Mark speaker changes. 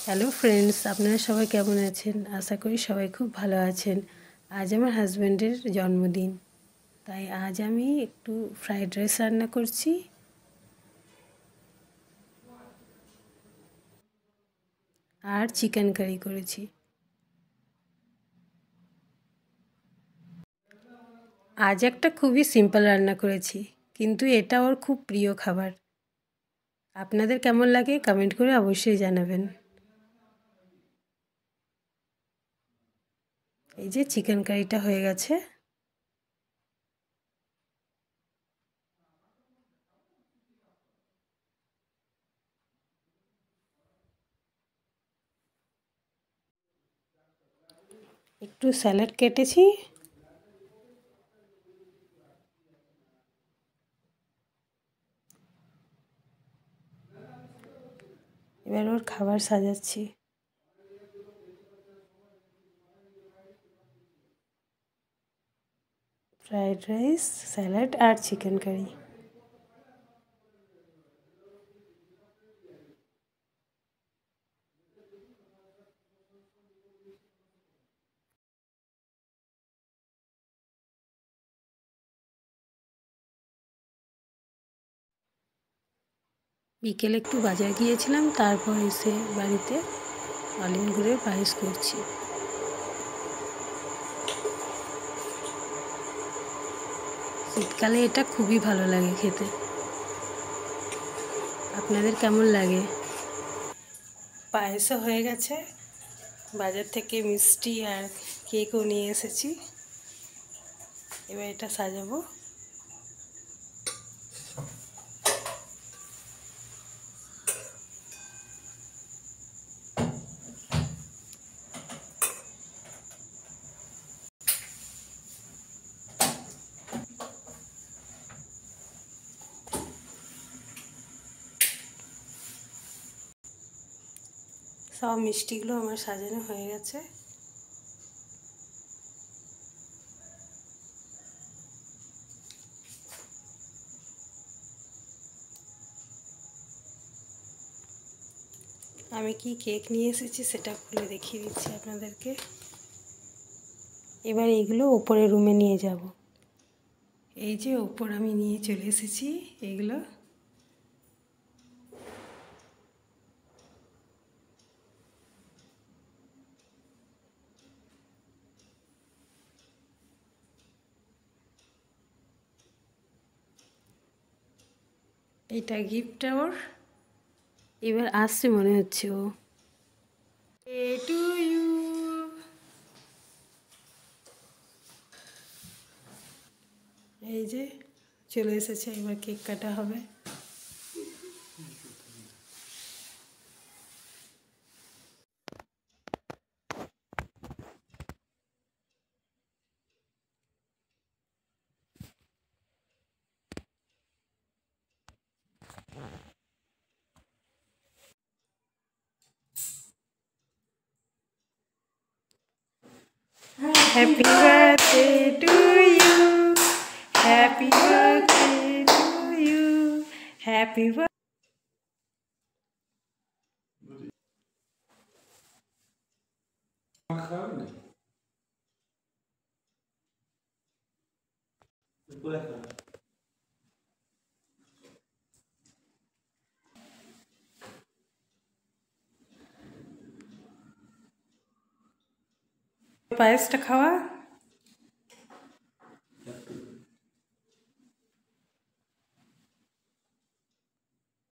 Speaker 1: Hello friends, আপনারা সবাই কেমন আছেন? আশা করি সবাই খুব ভালো আছেন। আজ আমার হাজব্যান্ডের জন্মদিন, তাই আজ আমি একটু ফ্রাইড রাইস রান্না করছি আর চিকেন কারি করেছি। আজ একটা খুবই সিম্পল রান্না করেছি, কিন্তু এটা ওর খুব প্রিয় খাবার। আপনাদের কেমন লাগে কমেন্ট করে অবশ্যই জানাবেন। এই যে চিকেন কারিটা হয়ে গেছে। একটু স্যালাড কেটেছি, এবার ওর খাবার সাজাচ্ছি। ফ্রাইড রাইস, স্যালাড আর চিকেন কারি। বিকেলে একটু বাজার গিয়েছিলাম, তারপর এসে বাড়িতে নলেন গুড়ের পায়েস করছি। শীতকালে এটা খুবই ভালো লাগে খেতে। আপনাদের কেমন লাগে? পায়েসও হয়ে গেছে, বাজার থেকে মিষ্টি আর কেকও নিয়ে এসেছি। এবার এটা সাজাবো। সব মিষ্টিগুলো আমার সাজানো হয়ে গেছে। আমি কি কেক নিয়ে এসেছি সেটা খুলে দেখিয়ে দিচ্ছি আপনাদেরকে। এবার এইগুলো ওপরের রুমে নিয়ে যাব। এই যে ওপর আমি নিয়ে চলে এসেছি এইগুলো। এটা গিফট ওর, এবার আসছে মনে হচ্ছে ও। To you. এই যে চলে এসেছে, এবার কেক কাটা হবে। Happy birthday to you. Happy birthday to you. Happy birthday. পায়েসটা খাওয়া।